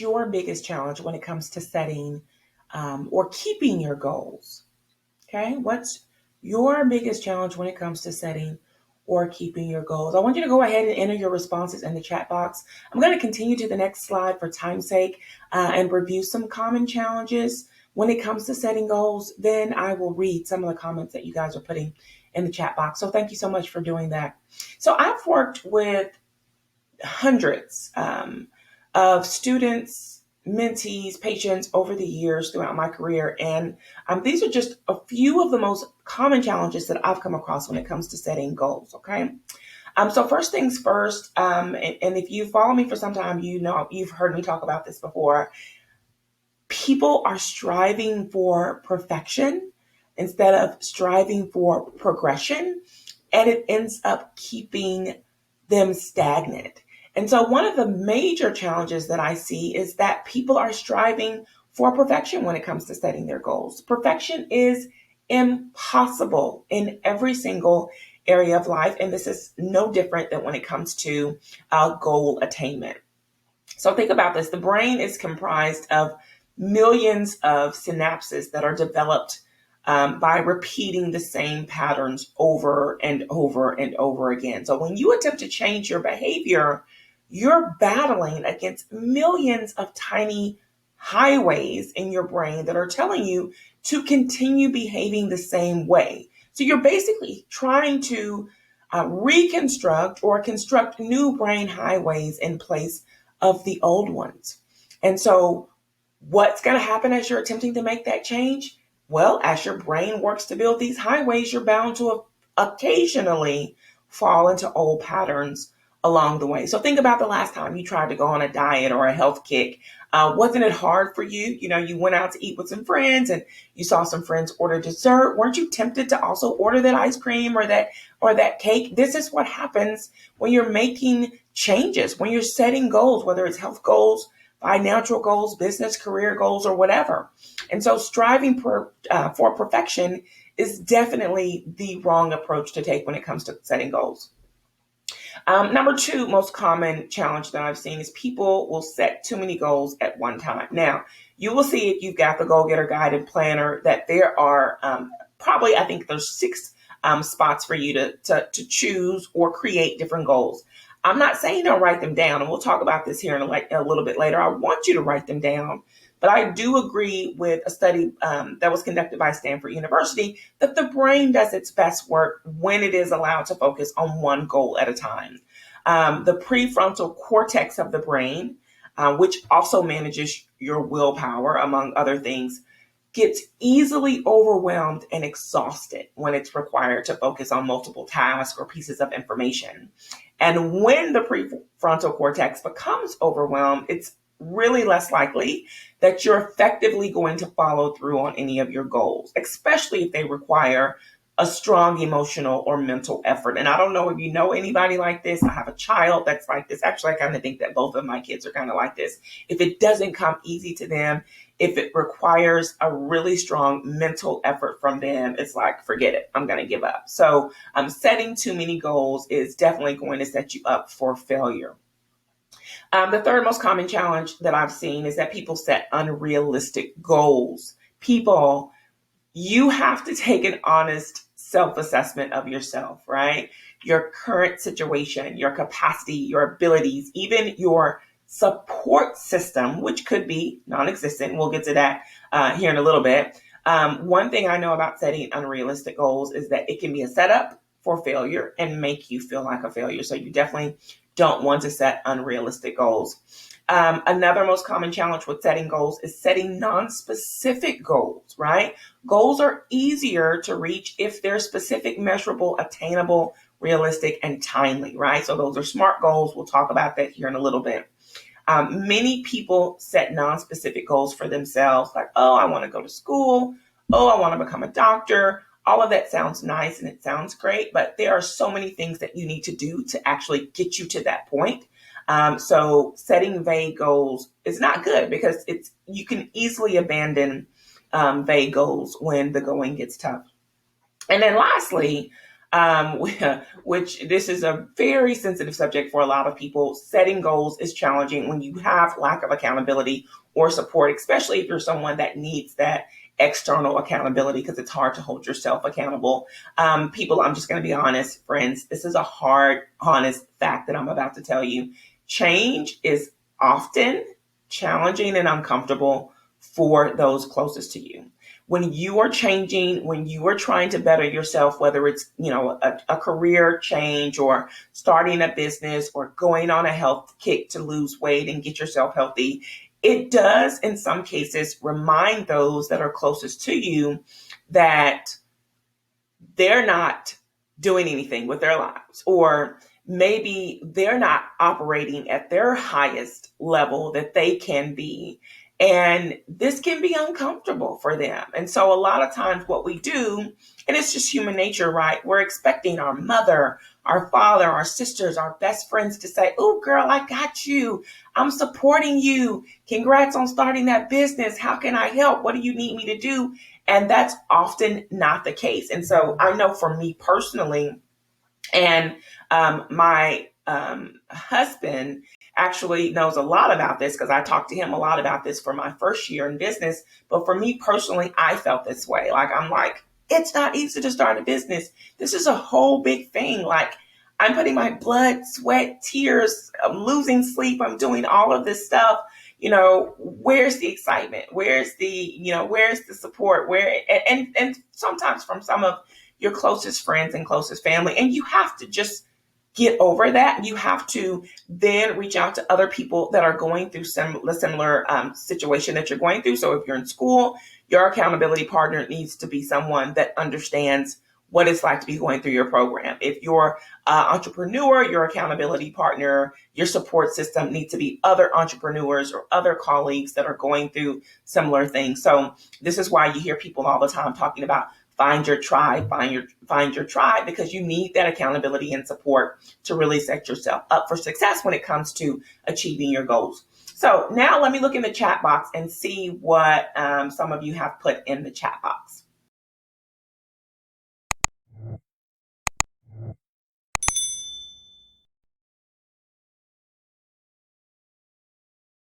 your biggest challenge when it comes to setting or keeping your goals? Okay, what's your biggest challenge when it comes to setting or keeping your goals? I want you to go ahead and enter your responses in the chat box. I'm going to continue to the next slide for time's sake and review some common challenges when it comes to setting goals. Then I will read some of the comments that you guys are putting in the chat box. So thank you so much for doing that. So I've worked with hundreds of students, mentees, patients over the years throughout my career. And these are just a few of the most common challenges that I've come across when it comes to setting goals. Okay. So first things first, and if you follow me for some time, you know, you've heard me talk about this before. People are striving for perfection instead of striving for progression, and it ends up keeping them stagnant. And so one of the major challenges that I see is that people are striving for perfection when it comes to setting their goals. Perfection is impossible in every single area of life, and this is no different than when it comes to goal attainment. So think about this. The brain is comprised of millions of synapses that are developed by repeating the same patterns over and over and over again. So when you attempt to change your behavior, you're battling against millions of tiny highways in your brain that are telling you to continue behaving the same way. So you're basically trying to reconstruct or construct new brain highways in place of the old ones. And so what's going to happen as you're attempting to make that change? Well, as your brain works to build these highways, you're bound to occasionally fall into old patterns along the way. So think about the last time you tried to go on a diet or a health kick. Wasn't it hard for you? You know, you went out to eat with some friends and you saw some friends order dessert. Weren't you tempted to also order that ice cream or that cake? This is what happens when you're making changes, when you're setting goals, whether it's health goals, financial goals, business, career goals, or whatever. And so striving for perfection is definitely the wrong approach to take when it comes to setting goals. Number two most common challenge that I've seen is people will set too many goals at one time. Now, you will see if you've got the Goal Getter Guide and Planner that there are probably, I think there's 6 spots for you to choose or create different goals. I'm not saying don't write them down, and we'll talk about this here in a little bit later. I want you to write them down. But I do agree with a study that was conducted by Stanford University that the brain does its best work when it is allowed to focus on one goal at a time. The prefrontal cortex of the brain, which also manages your willpower, among other things, gets easily overwhelmed and exhausted when it's required to focus on multiple tasks or pieces of information. And when the prefrontal cortex becomes overwhelmed, it's really less likely that you're effectively going to follow through on any of your goals, especially if they require a strong emotional or mental effort. And I don't know if you know anybody like this. I have a child that's like this. Actually, I kind of think that both of my kids are kind of like this. If it doesn't come easy to them, if it requires a really strong mental effort from them, it's like, forget it. I'm going to give up. So setting too many goals is definitely going to set you up for failure. The third most common challenge that I've seen is that people set unrealistic goals. People, you have to take an honest self-assessment of yourself, right? Your current situation, your capacity, your abilities, even your support system, which could be non-existent. We'll get to that here in a little bit. One thing I know about setting unrealistic goals is that it can be a setup for failure and make you feel like a failure. So you definitely don't want to set unrealistic goals. Another most common challenge with setting goals is setting non-specific goals, right? Goals are easier to reach if they're specific, measurable, attainable, realistic, and timely, right? So those are SMART goals. We'll talk about that here in a little bit. Many people set non-specific goals for themselves, like, oh, I want to go to school. Oh, I want to become a doctor. All of that sounds nice and it sounds great, but there are so many things that you need to do to actually get you to that point. So setting vague goals is not good because you can easily abandon vague goals when the going gets tough. And then lastly, um, which this is a very sensitive subject for a lot of people. Setting goals is challenging when you have lack of accountability or support, especially if you're someone that needs that external accountability, because it's hard to hold yourself accountable. People, I'm just going to be honest, friends, this is a hard, honest fact that I'm about to tell you. Change is often challenging and uncomfortable for those closest to you. When you are changing, when you are trying to better yourself, whether it's, a career change or starting a business or going on a health kick to lose weight and get yourself healthy, it does in some cases remind those that are closest to you that they're not doing anything with their lives, or maybe they're not operating at their highest level that they can be. And this can be uncomfortable for them. And so a lot of times what we do, and it's just human nature, right? We're expecting our mother, our father, our sisters, our best friends to say, "Oh, girl, I got you. I'm supporting you. Congrats on starting that business. How can I help? What do you need me to do?" And that's often not the case. And so I know for me personally, and my husband actually knows a lot about this because I talked to him a lot about this for my first year in business. But for me personally, I felt this way. I'm like, it's not easy to start a business. This is a whole big thing. Like, I'm putting my blood, sweat, tears, I'm losing sleep. I'm doing all of this stuff. Where's the excitement? Where's the support? And sometimes from some of your closest friends and closest family. And you have to just get over that. You have to then reach out to other people that are going through similar situation that you're going through. So if you're in school, your accountability partner needs to be someone that understands what it's like to be going through your program. If you're an entrepreneur, your accountability partner, your support system needs to be other entrepreneurs or other colleagues that are going through similar things. So this is why you hear people all the time talking about find your tribe, find your tribe, because you need that accountability and support to really set yourself up for success when it comes to achieving your goals. So now let me look in the chat box and see what some of you have put in the chat box.